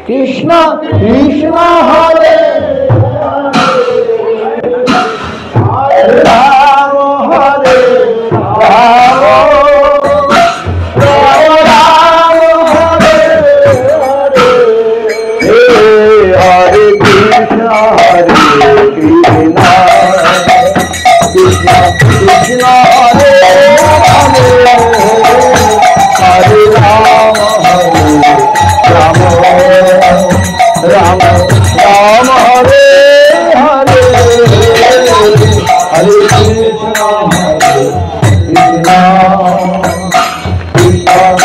কৃষ্ণ কৃষ্ণ হরে রাম হরে রাম রাম হরে হরে হরে কৃষ্ণ কৃষ্ণ কৃষ্ণ কৃষ্ণ হরে হরে হরে রাম রাম রাম রাম হরে হরে হরে কৃষ্ণ কৃষ্ণ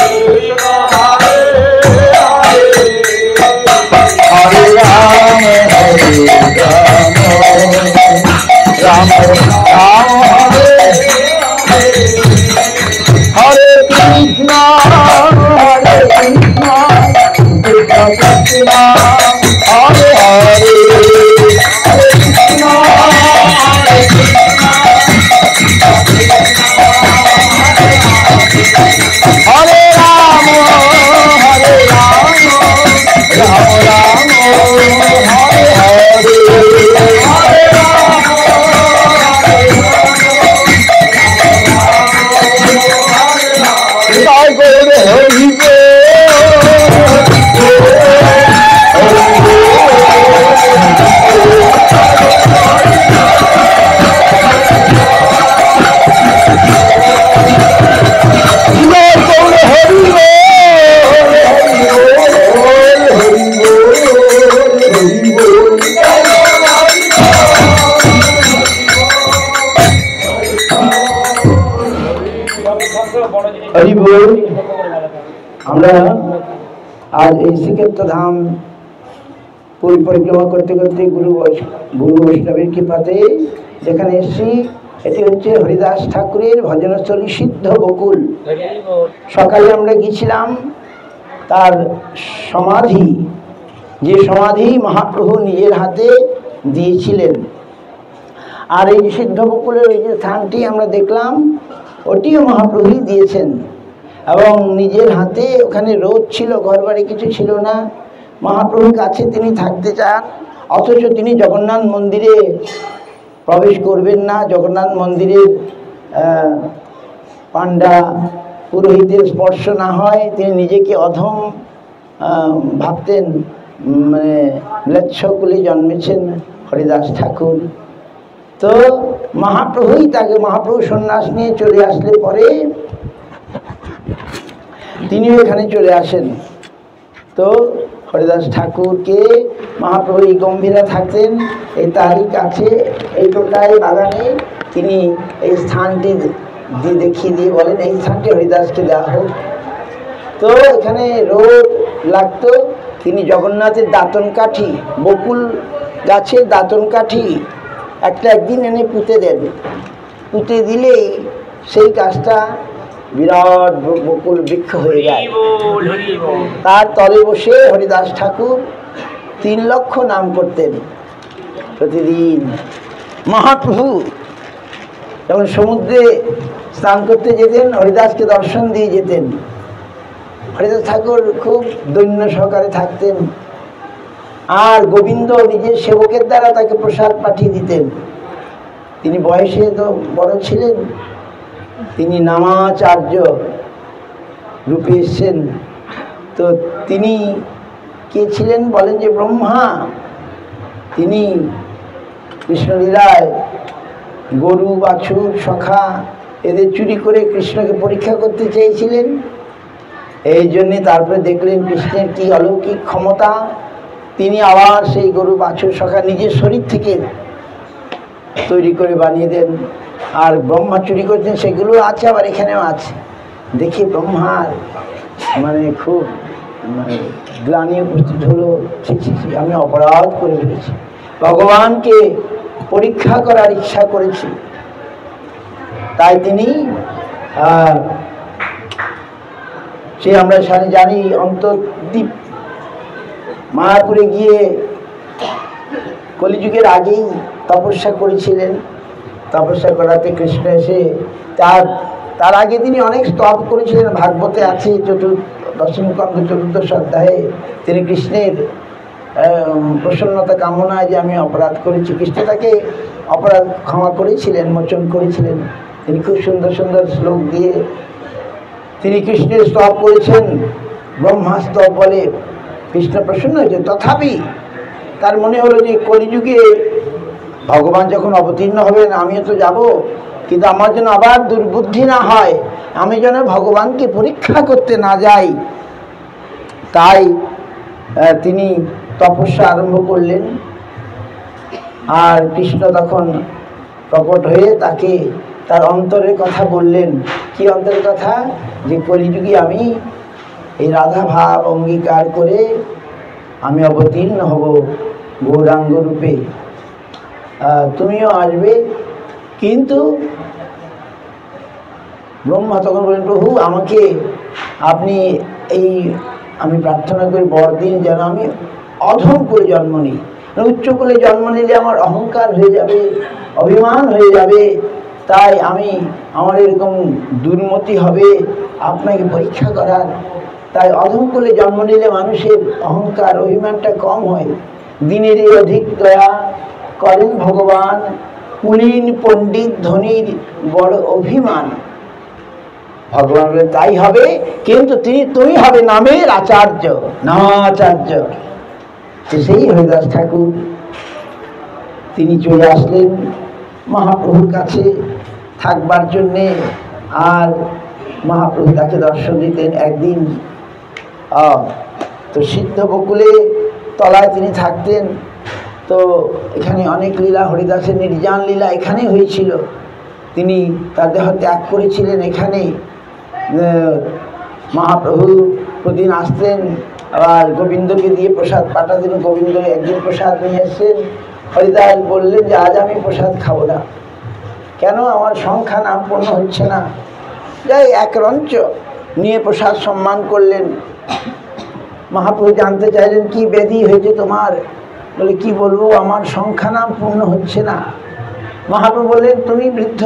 কৃষ্ণ হরে রাম রাম রাম হরে হরে কৃষ্ণ হরে কৃষ্ণ কৃষ্ণ কৃষ্ণ হরে হরে হরে কৃষ্ণ হরে কৃষ্ণ হরে রাম রাম রাম হরে হরে হরে রাম জয় গৌর হরি হরি বল। আমরা আজ এই শ্রীক্ষেত্র ধাম পরিক্রমা করতে করতে গুরু বৈষ্ণবের কৃপাতে যেখানে এসেছি, এটি হচ্ছে হরিদাস ঠাকুরের ভজনস্থলী সিদ্ধ বকুল। সকালে আমরা গিয়েছিলাম তার সমাধি, যে সমাধি মহাপ্রভু নিজের হাতে দিয়েছিলেন। আর এই সিদ্ধ বকুলের এই যে স্থানটি আমরা দেখলাম, ওটিও মহাপ্রভুই দিয়েছেন এবং নিজের হাতে। ওখানে রোদ ছিল, ঘরবাড়ি কিছু ছিল না। মহাপ্রভুর কাছে তিনি থাকতে চান, অথচ তিনি জগন্নাথ মন্দিরে প্রবেশ করবেন না। জগন্নাথ মন্দিরের পাণ্ডা পুরোহিতের স্পর্শ না হয় তিনি নিজেকে অধম ভাবতেন। মানে ম্লেচ্ছকুলে জন্মেছেন হরিদাস ঠাকুর। তো মহাপ্রভুই তাকে, মহাপ্রভু সন্ন্যাস নিয়ে চলে আসলে পরে তিনিও এখানে চলে আসেন। তো হরিদাস ঠাকুরকে মহাপ্রভু এই গম্ভীরা থাকতেন, এই তারই কাছে এই টোটাই বাগানে তিনি এই স্থানটি দেখিয়ে দিয়ে বলেন এই স্থানটি হরিদাসকে দেওয়া হোক। তো এখানে রোদ লাগতো, তিনি জগন্নাথের দাঁতন কাঠি, বকুল গাছের দাঁতন কাঠি একদিন এনে পুঁতে দেন। পুঁতে দিলেই সেই গাছটা বিরাট বকুল বৃক্ষ হয়ে যায়। তার তলে বসে হরিদাস ঠাকুর 3 লক্ষ নাম করতেন প্রতিদিন। মহাপ্রভু যখন সমুদ্রে স্নান করতে যেতেন, হরিদাসকে দর্শন দিয়ে যেতেন। হরিদাস ঠাকুর খুব দৈন্য সহকারে থাকতেন, আর গোবিন্দ নিজের সেবকের দ্বারা তাকে প্রসাদ পাঠিয়ে দিতেন। তিনি বয়সে তো বড় ছিলেন, তিনি নামাচার্য রূপে এসেছেন। তো তিনি কে ছিলেন বলেন যে ব্রহ্মা। তিনি কৃষ্ণলীলায় গরু বাছুর সখা এদের চুরি করে কৃষ্ণকে পরীক্ষা করতে চেয়েছিলেন। এই জন্যে তারপরে দেখলেন কৃষ্ণের কি অলৌকিক ক্ষমতা, তিনি আবার সেই গরু বাছুর সখা নিজের শরীর থেকে তৈরি করে বানিয়ে দেন। আর ব্রহ্মা চুরি করছেন সেগুলো আছে, আবার এখানেও আছে। দেখি ব্রহ্মার মানে খুব গ্লানি উপস্থিত হলো, আমি অপরাধ করে ফেলেছি, ভগবানকে পরীক্ষা করার ইচ্ছা করেছি। তাই তিনি সে আমরা জানি অন্তর্দ্বীপ মায়াপুরে গিয়ে কলিযুগের আগেই তপস্যা করেছিলেন। তপস্যা করাতে কৃষ্ণ এসে তার আগে তিনি অনেক স্তব করেছিলেন, ভাগবতে আছে দশমকন্দ 14 অধ্যায়ে তিনি কৃষ্ণের প্রসন্নতা কামনায় যে আমি অপরাধ করেছি, কৃষ্ণ তাকে অপরাধ ক্ষমা করেছিলেন, মোচন করেছিলেন। তিনি খুব সুন্দর সুন্দর শ্লোক দিয়ে তিনি কৃষ্ণের স্তব করেছেন, ব্রহ্মাস্তব বলে। কৃষ্ণ প্রসন্ন হয়েছে। তথাপি তার মনে হলো যে কলিযুগে ভগবান যখন অবতীর্ণ হবেন আমিও তো যাব, কিন্তু আমার যেন আবার দুর্বুদ্ধি না হয়, আমি যেন ভগবানকে পরীক্ষা করতে না যাই। তাই তিনি তপস্যা আরম্ভ করলেন। আর কৃষ্ণ তখন প্রকট হয়ে তাকে তার অন্তরের কথা বললেন। কি অন্তরের কথা? যে কলিযুগে আমি এই রাধা ভাব অঙ্গীকার করে আমি অবতীর্ণ হব গৌরাঙ্গ রূপে, তুমিও আসবে। কিন্তু ব্রহ্মা তখন বলেন, প্রভু আমাকে আপনি আমি প্রার্থনা করি বর দিন যেন আমি অধম করে জন্ম নিই। উচ্চ করে জন্ম নিলে আমার অহংকার হয়ে যাবে, অভিমান হয়ে যাবে, তাই আমার এরকম দুর্মতি হবে আপনাকে পরীক্ষা করার। তাই অধম করে জন্ম নিলে মানুষের অহংকার অভিমানটা কম হয়। দিনেরই অধিক দয়া করেন ভগবান, কুলীন পণ্ডিত ধনীর বড় অভিমান। ভগবান বলেন তাই হবে, কিন্তু তুমি হবে নামের আচার্য, নামাচার্য। সেই হরিদাস ঠাকুর তিনি চলে আসলেন মহাপ্রভুর কাছে থাকবার জন্যে। আর মহাপ্রভু তাকে দর্শন দিতেন একদিন। তো সিদ্ধ বকুলে তলায় তিনি থাকতেন। তো এখানে অনেক লীলা, হরিদাসের নির্জান লীলা এখানেই হয়েছিল। তিনি তার দেহ ত্যাগ করেছিলেন এখানে। মহাপ্রভু প্রতিদিন আসতেন, আবার গোবিন্দকে দিয়ে প্রসাদ পাঠাতেন। গোবিন্দ একদিন প্রসাদ নিয়ে এসেছেন। হরিদাস বললেন যে আজ আমি প্রসাদ খাবো না। কেন? আমার সংখ্যা নাম পূর্ণ হচ্ছে না। যাই এক রঞ্চ নিয়ে প্রসাদ সম্মান করলেন। মহাপ্রভু জানতে চাইলেন কি ব্যাধি হয়েছে তোমার? বলে কি বলবো, আমার সংখ্যা নাম পূর্ণ হচ্ছে না। মহাপ্রভু বললেন তুমি বৃদ্ধ,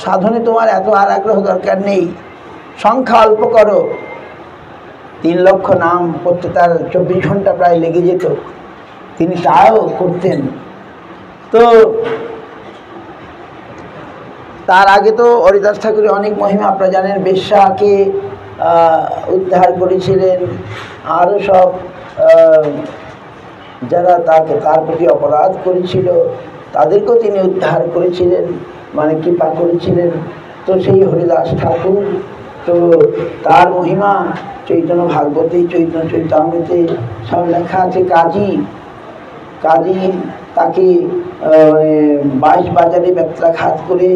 সাধনে তোমার এত আর আগ্রহ দরকার নেই, সংখ্যা অল্প করো। 3 লক্ষ নাম করতে তার 24 ঘন্টা প্রায় লেগে যেত, তিনি তাও করতেন। তো তার আগে তো হরিদাস ঠাকুরের অনেক মহিমা আপনারা জানেন। বেশ্যাকে উদ্ধার করেছিলেন, আরও সব যারা তার প্রতি অপরাধ করেছিল তাদেরকেও তিনি উদ্ধার করেছিলেন, মানে কৃপা করেছিলেন। তো সেই হরিদাস ঠাকুর, তো তার মহিমা চৈতন্য ভাগবতে, চৈতন্য চৈতামৃতে সব লেখা আছে। কাজী তাকে 22 বাজারে ব্যত্রাঘাত করে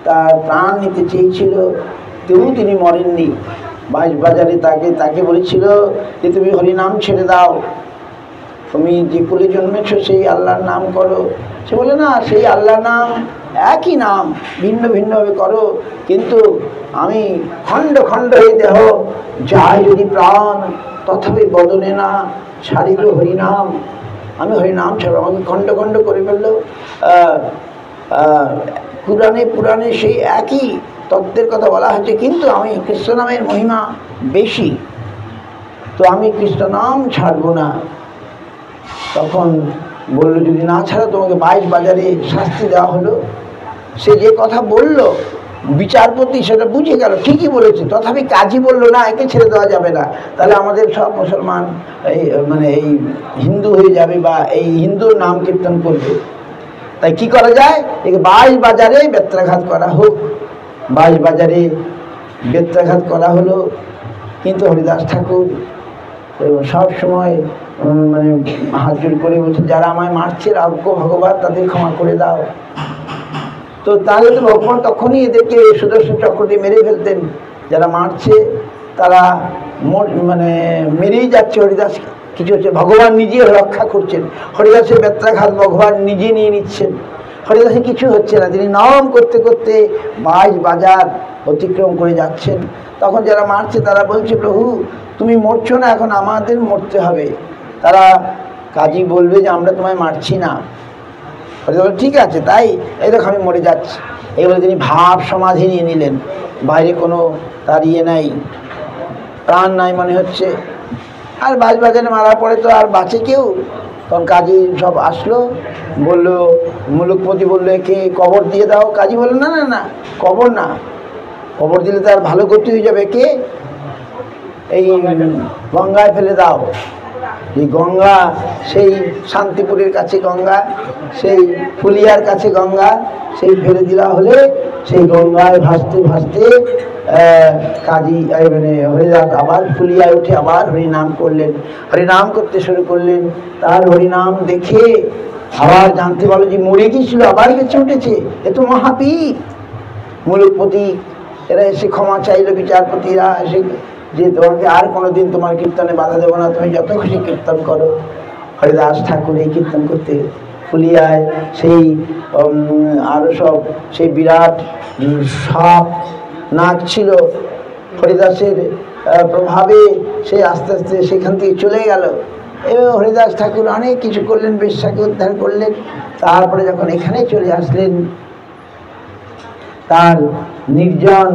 তার প্রাণ নিতে চেয়েছিল, তবু তিনি মরেননি। 22 বাজারে তাকে বলেছিল যে তুমি হরিনাম ছেড়ে দাও, তুমি যে কুলে জন্মেছ সেই আল্লাহর নাম করো। সে বলে না, সেই আল্লাহর নাম একই নাম, ভিন্ন ভিন্নভাবে করো, কিন্তু আমি খণ্ড খণ্ড হয়ে দেহ যায় যদি প্রাণ, তথাপি বদনে না ছাড়িল হরিনাম। আমি হরিনাম ছাড়ো, আমাকে খণ্ড খণ্ড করে ফেললো। পুরাণে সেই একই তত্ত্বের কথা বলা হচ্ছে, কিন্তু আমি কৃষ্ণ নামের মহিমা বেশি, তো আমি কৃষ্ণ নাম ছাড়বো না। তখন বললো যদি না ছাড়ো তোমাকে 22 বাজারে শাস্তি দেওয়া হলো। সে যে কথা বলল বিচারপতি সেটা বুঝে গেল, ঠিকই বলেছে। তথাপি কাজী বললো না, একে ছেড়ে দেওয়া যাবে না, তাহলে আমাদের সব মুসলমান এই হিন্দু হয়ে যাবে বা এই হিন্দুর নাম কীর্তন করবে। তাই কি করা যায়, একে 22 বাজারে বেত্রাঘাত করা হোক। 22 বাজারে বেত্রাঘাত করা হলো। কিন্তু হরিদাস ঠাকুর সব সময় মানে হাত জোর করে বলছে, যারা আমায় মারছে রাজ্য ভগবান তাদের ক্ষমা করে দাও। তো তাহলে তো ভগবান তখনই এদেরকে সুদর্শন চক্র দিয়ে মেরে ফেলতেন। যারা মারছে তারা মানে মেরেই যাচ্ছে হরিদাস, কিছু হচ্ছে, ভগবান নিজে রক্ষা করছেন। হরিদাসের বেত্রাঘাত ভগবান নিজে নিয়ে নিচ্ছেন, হরিদাসের কিছু হচ্ছে না। তিনি নাম করতে করতে 22 বাজার অতিক্রম করে যাচ্ছেন। তখন যারা মারছে তারা বলছে, প্রভু তুমি মরছো না, এখন আমাদের মরতে হবে। তারা কাজী বলবে যে আমরা তোমায় মারছি না। ঠিক আছে, তাই এই দেখো আমি মরে যাচ্ছি। এই বলে তিনি ভাব সমাধি নিয়ে নিলেন, বাইরে কোনো তার ইয়ে নাই। প্রাণ নাই মনে হচ্ছে। আর বাজারে মারা পড়ে তো আর বাঁচে কেউ। তখন কাজী সব আসলো, বললো, মুলুকপতি বললো একে কবর দিয়ে দাও। কাজী বললো না না না, কবর না, কবর দিলে তো আর ভালো গতি হয়ে যাবে, কে এই গঙ্গায় ফেলে দাও। এই গঙ্গা সেই শান্তিপুরের কাছে গঙ্গা, সেই ফুলিয়ার কাছে গঙ্গা, সেই ফেলে দেওয়া হলে সেই গঙ্গায় ভাসতে ভাসতে কাজী মানে হরিদাস আবার ফুলিয়ায় উঠে আবার হরিনাম করলেন, হরিনাম করতে শুরু করলেন। তার হরিনাম দেখে আবার জানতে পারলো যে মরে গিয়েছিল, আবার বেঁচে উঠেছে, এ তো মহাপীর। মুলুকপতি এরা এসে ক্ষমা চাইল, বিচারপতিরা এসে যে তোমাকে আর কোনোদিন তোমার কীর্তনে বাধা দেবো না, তুমি যত খুশি কীর্তন করো। হরিদাস ঠাকুর এই কীর্তন করতে ফুলিয়ায় সেই আরও সব সেই বিরাট সাপ নাক ছিল, হরিদাসের প্রভাবে সে আস্তে আস্তে সেখান থেকে চলে গেল। এবং হরিদাস ঠাকুর অনেক কিছু করলেন, বেশ্যাকে উদ্ধার করলেন। তারপরে যখন এখানে চলে আসলেন, তার নির্জন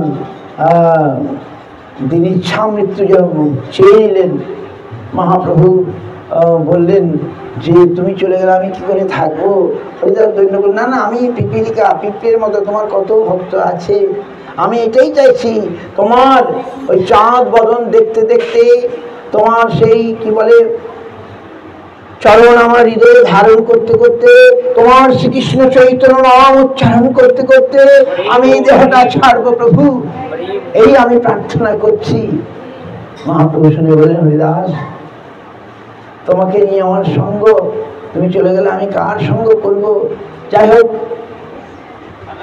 তিনি ইচ্ছা মৃত্যু চেয়ে নিলেন। মহাপ্রভু বললেন যে তুমি চলে গেলে আমি কি করে থাকবো? হরিদাস দৈন্য বললেন, না না, আমি পিপিলিকা, পিঁপড়ের মতো তোমার কত ভক্ত আছে, আমি এটাই চাইছি তোমার ওই চাঁদ বদন দেখতে দেখতে, তোমার সেই কি বলে চরণ আমার হৃদয়ে ধারণ করতে করতে, তোমার শ্রীকৃষ্ণ চৈতন্য নাম উচ্চারণ করতে করতে আমি এই দেহটা ছাড়বো প্রভু, এই আমি প্রার্থনা করছি। মহাপ্রভু শুনে বললেন, হরিদাস তোমাকে নিয়ে আমার সঙ্গ, তুমি চলে গেলে আমি কার সঙ্গ করব? যাই হোক,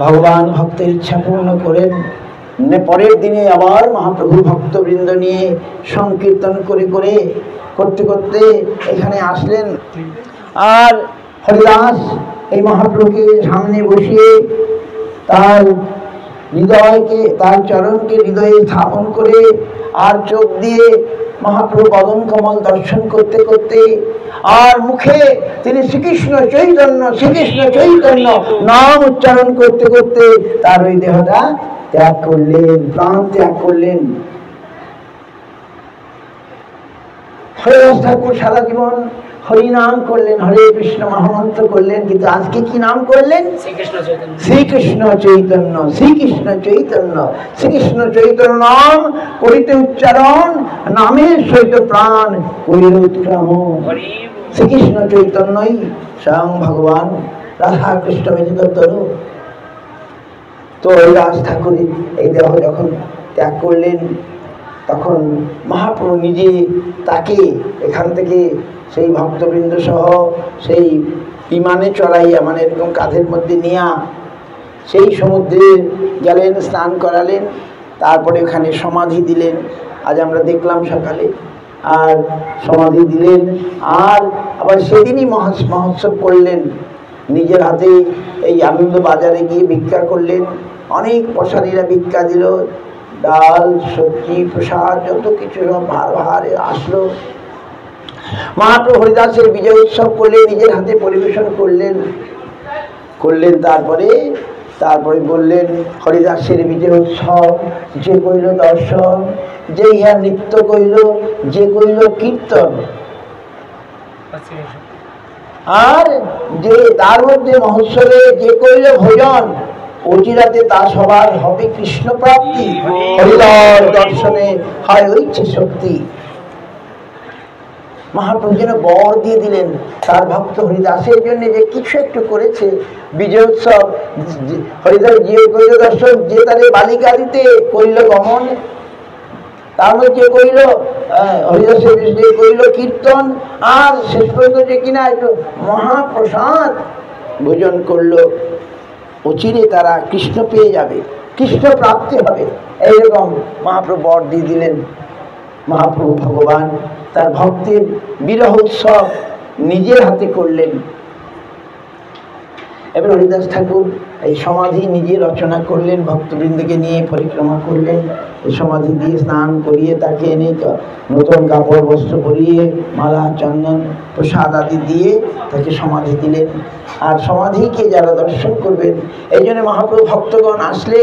ভগবান ভক্তের ইচ্ছা পূর্ণ করেন। পরের দিনে আবার মহাপ্রভু ভক্তবৃন্দ নিয়ে সংকীর্তন করে করে করতে করতে এখানে আসলেন। আর হরিদাস এই মহাপ্রভুকে সামনে বসিয়ে তার হৃদয়কে, তার চরণকে হৃদয়ে স্থাপন করে আর চোখ দিয়ে মহাপ্রভু বদন কমল দর্শন করতে করতে আর মুখে তিনি শ্রীকৃষ্ণ চৈতন্য শ্রীকৃষ্ণ চৈতন্য নাম উচ্চারণ করতে করতে তার ওই দেহটা ত্যাগ করলেন, প্রাণ ত্যাগ করলেন। হরিদাস ঠাকুর সারা জীবন হরিনাম করলেন, হরে কৃষ্ণ মহামন্ত্র করলেন, কিন্তু আজকে কি নাম করলেন? শ্রীকৃষ্ণ চৈতন্য শ্রীকৃষ্ণ চৈতন্য শ্রীকৃষ্ণ চৈতন্য নাম করিতে উচ্চারণ, নামের সহিত প্রাণ করিল উৎক্রমণ। শ্রীকৃষ্ণ চৈতন্যই স্বয়ং ভগবান, রাধা কৃষ্ণ ব্যতীত তরু। তো হরিদাস ঠাকুরের এই দেহ যখন ত্যাগ করলেন, তখন মহাপ্রভু নিজে তাকে এখান থেকে সেই ভক্তবৃন্দ সহ সেই বিমানে চড়াইয়া, মানে এরকম কাঁধের মধ্যে নিয়া সেই সমুদ্রে গেলেন, স্নান করালেন, তারপরে ওখানে সমাধি দিলেন। আজ আমরা দেখলাম সকালে, আর সমাধি দিলেন। আর আবার সেদিনই মহোৎসব করলেন, নিজের হাতে এই আনন্দ বাজারে গিয়ে ভিক্ষা করলেন। অনেক প্রসারীরা ভিক্ষা দিল, ডাল সবজি প্রসাদ যত কিছু সব ভার ভারে আসলো। মহাপ্রভু হরিদাসের বিজয় উৎসব করলেন, নিজের হাতে পরিবেশন করলেন। তারপরে বললেন, হরিদাসের বিজয় উৎসব যে কইল দর্শন, যে ইহা নৃত্য কইল, যে কইল কীর্তন, আর যে তার মধ্যে মহোৎসবে যে কইল ভোজন, অচিরাতে তা সবার হবে কৃষ্ণ প্রাপ্তি। হরিদাস দর্শনে হয় ঐচ্ছে শক্তি। মহাপ্রভু যেন বর দিয়ে দিলেন তার ভক্ত হরিদাসের জন্য, যে কিছু একটু করেছে। বিজয় উৎসব হরিদাস যে কইল দর্শন, যে তাদের বালিকা দিতে কইল গমন, তার মধ্যে কইল হরিদাসের যে কইল কীর্তন, আর শেষ পর্যন্ত যে কিনা একটু মহাপ্রসাদ ভোজন করলো। অচিরে তারা কৃষ্ণ পেয়ে যাবে, কৃষ্ণ প্রাপ্তি হবে, এইরকম মহাপ্রভু বর দিয়ে দিলেন। মহাপ্রভু ভগবান তার ভক্তের বিরহ উৎসব নিজের হাতে করলেন। এবার হরিদাস ঠাকুর এই সমাধি নিজে রচনা করলেন, ভক্তবৃন্দকে নিয়ে পরিক্রমা করলেন। এই সমাধি দিয়ে স্নান করিয়ে তাকে এনে নতুন কাপড় বস্ত্র পরিয়ে মালা চন্দন প্রসাদ আদি দিয়ে তাকে সমাধি দিলেন। আর সমাধিকে যারা দর্শন করবেন, এই জন্য মহাপ্রভু ভক্তগণ আসলে,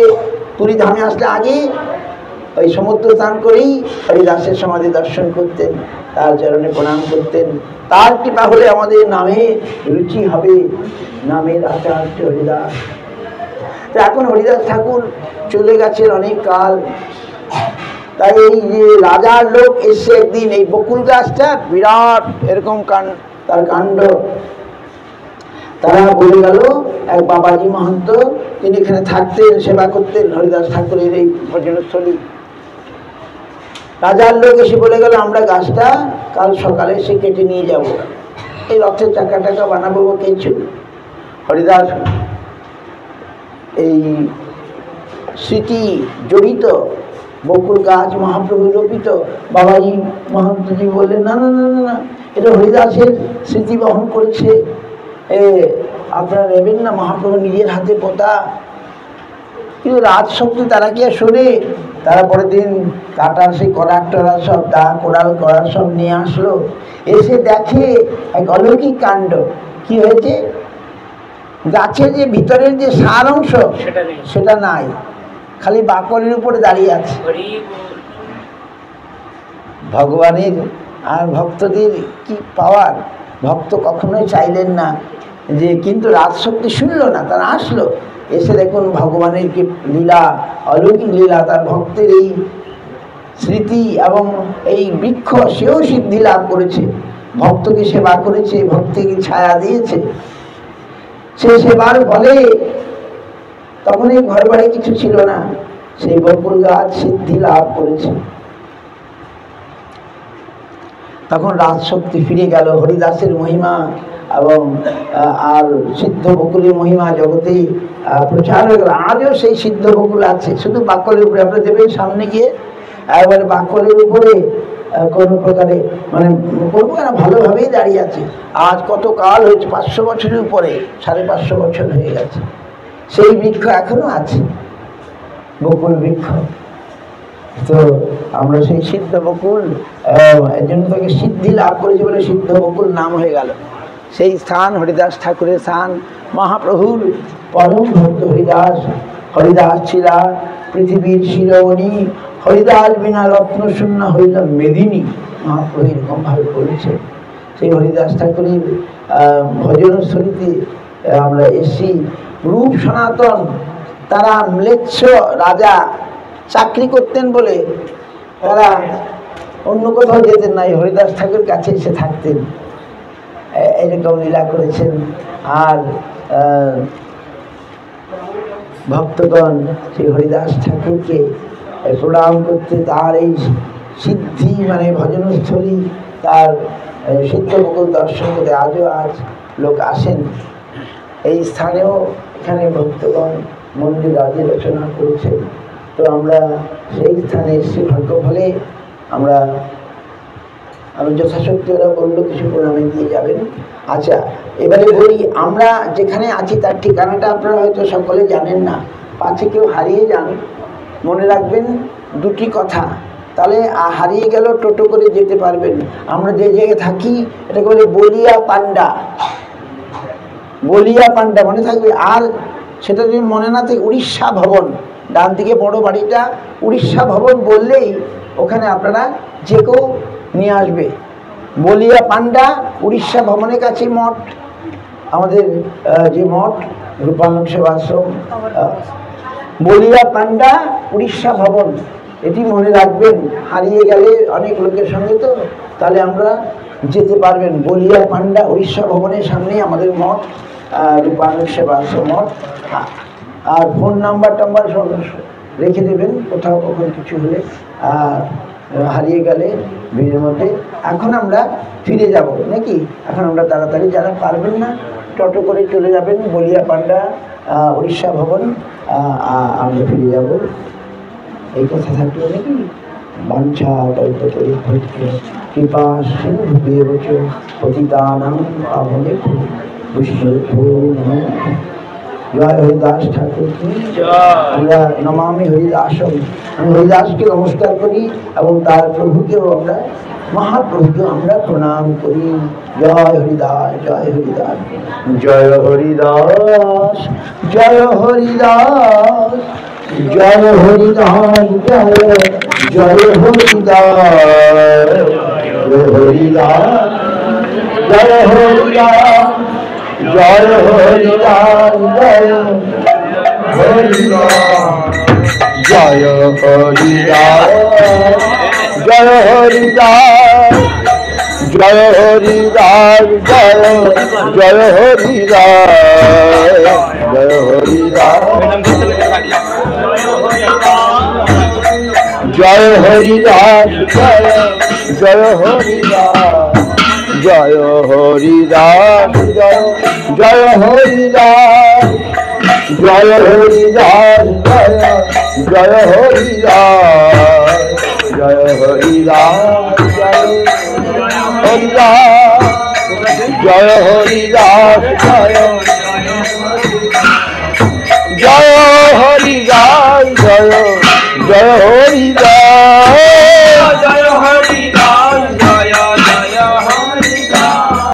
পুরী ধামে আসলে আগে ওই সমুদ্র স্নান করেই হরিদাসের সমাধি দর্শন করতেন, তার চরণে প্রণাম করতেন। তার কৃপা হলে আমাদের নামে রুচি হবে, নামের আচার্য হরিদাস। তো এখন হরিদাস ঠাকুর চলে গেছেন অনেক কাল। তাই এই যে রাজার লোক এসে একদিন এই বকুল গাছটা বিরাট এরকম তার কাণ্ড, তারা বলে গেল এক বাবাজি মহন্ত, তিনি এখানে থাকতেন, সেবা করতেন হরিদাস ঠাকুরের এই ভজনস্থলী। রাজার লোক এসে বলে গেল আমরা গাছটা কাল সকালে এসে কেটে নিয়ে যাব, এই রথের চাকা টাকা বানাবো কিছু। হরিদাস এই স্মৃতি জড়িত বকুল গাছ মহাপ্রভু রোপিত। বাবাজি মহন্তজি বললেন না না না না, এটা হরিদাসের স্মৃতি বহন করেছে, আপনারা নেবেন না, মহাপ্রভু নিজের হাতে পোতা। কিন্তু রাজশক্তি তারা কি আর শোনে? তারা পরের দিন কাটার সেই করার টরার সব দা কোড়াল করার সব নিয়ে আসলো, এসে দেখে এক অলৌকিক কাণ্ড। কি হয়েছে? গাছের যে ভিতরের যে সার অংশ সেটা নাই, খালি বাকলের উপরে দাঁড়িয়ে আছে। ভগবানের আর ভক্তদের কি পাওয়ার! ভক্ত কখনোই চাইলেন না যে, কিন্তু রাজশক্তি শুনল না, তারা আসলো, এসে দেখুন ভগবানের কি লীলা, অলৌকিক লীলা। তার ভক্তের এই স্মৃতি এবং এই বৃক্ষ, সেও সিদ্ধি লাভ করেছে, ভক্তকে সেবা করেছে, ভক্তকে ছায়া দিয়েছে। সে সেবার ফলে তখন এই ঘর বাড়ি কিছু ছিল না, সেই বকুল গাছ সিদ্ধি লাভ করেছে। তখন রাজশক্তি ফিরে গেল। হরিদাসের মহিমা এবং আর সিদ্ধ বকুলের মহিমা জগতে প্রচার হয়ে গেল। আজও সেই সিদ্ধ বকুল আছে, শুধু বাকলের উপরে। আপনারা দেবেন সামনে গিয়ে একবারে বাকলের উপরে কোনো প্রকারে মানে কোনো প্রকারে ভালোভাবেই দাঁড়িয়ে আছে। আজ কত কাল হয়েছে, 500 বছরের উপরে, 550 বছর হয়ে গেছে। সেই বৃক্ষ এখনো আছে, বকুল বৃক্ষ। তো আমরা সেই সিদ্ধ বকুল, এর জন্য তাকে সিদ্ধি লাভ করেছি বলে সিদ্ধ বকুল নাম হয়ে গেল। সেই স্থান হরিদাস ঠাকুরের স্থান। মহাপ্রভুর পরম ভক্ত হরিদাস, হরিদাস ছিলা পৃথিবীর শিরোমণি, হরিদাস বিনা রত্ন শূন্য হইল মেদিনী। মহাপ্রভু এরকম ভাবে বলেছে। সেই হরিদাস ঠাকুরের ভজনস্থলীতে আমরা এসি। রূপ সনাতন, তারা ম্লেচ্ছ রাজা, চাকরি করতেন বলে তারা অন্য কোথাও যেতেন না, হরিদাস ঠাকুর কাছে এসে থাকতেন। এরকম লীলা করেছেন। আর ভক্তগণ সেই হরিদাস ঠাকুরকে প্রণাম করতে, তার এই সিদ্ধি মানে ভজনস্থলী, তার সিদ্ধ বকুল দর্শন করতে আজও লোক আসেন। এই স্থানেও এখানে ভক্তগণ মন্দির রাজি রচনা করেছেন। তো আমরা সেই স্থানে এসে ভাগ্য ফলে আমি যথাশক্তি ওরা বললো কিছু প্রণামে দিয়ে যাবেন। আচ্ছা, এবারে বলি, আমরা যেখানে আছি তার ঠিকানাটা আপনারা হয়তো সকলে জানেন না, পাছে কেউ হারিয়ে যান, মনে রাখবেন দুটি কথা, তাহলে হারিয়ে গেল টোটো করে যেতে পারবেন। আমরা যে জায়গায় থাকি এটাকে বলে বলিয়া পান্ডা, বলিয়া পান্ডা মনে থাকবে। আর সেটা যদি মনে না থাকে, উড়িষ্যা ভবন, ডান দিকে বড় বাড়িটা, উড়িষ্যা ভবন বললেই ওখানে আপনারা যে কেউ নিয়ে আসবে। বলিয়া পান্ডা, উড়িষ্যা ভবনের কাছে মঠ, আমাদের যে মঠ রূপানন্দ সেবাশ্রম, বলিয়া পান্ডা উড়িষ্যা ভবন, এটি মনে রাখবেন। হারিয়ে গেলে অনেক লোকের সঙ্গে তো, তাহলে আমরা যেতে পারবেন। বলিয়া পান্ডা উড়িষ্যা ভবনের সামনেই আমাদের মঠ, রূপানন্দ সেবাশ্রম মঠ। আর ফোন নাম্বার টাম্বার সব রেখে দেবেন, কোথাও কখন কিছু হলে হারিয়ে গেলে ভিড়ের মধ্যে। এখন আমরা ফিরে যাব নাকি? এখন আমরা তাড়াতাড়ি, যারা পারবেন না টোটো করে চলে যাবেন বলিয়া পান্ডা উড়িষ্যা ভবন, আমরা ফিরে যাব। এই কথা থাকলো নাকি? বাঞ্ছা কল্পতরুভ্যশ্চ কৃপা সিন্ধুভ্যেব চ পতিতানাং পাবনেভ্যো বৈষ্ণবেভ্যো নমো নমঃ। জয় হরিদাস ঠাকুর কি জয়। আমরা নমামি হরিদাসম, আমি হরিদাসকে নমস্কার করি এবং তার প্রভুকেও আমরা মহাপ্রভুকে আমরা প্রণাম করি। জয় হরিদাস, জয় হরিদাস, জয় হরিদাস, জয় হরিদাস, জয় হরিদাস, জয় জয় হরিদাস, জয় হরিদাস, জয় হরিদাস, জয় হরিদাস, জয় হরিদাস, জয় হরিদাস, জয় হরিদাস, জয় হরিদাস, জয় জয় হরিদাস, জয় হরিদাস, জয় হরিদাস, জয় জয় হরিদাস, জয় হরিদাস, জয় জয় হরিদাস, জয় হরিদাস, জয় জয় হরিদাস, জয় হরিদাস, জয় হরিদাস, জয় হরিদাস, জয়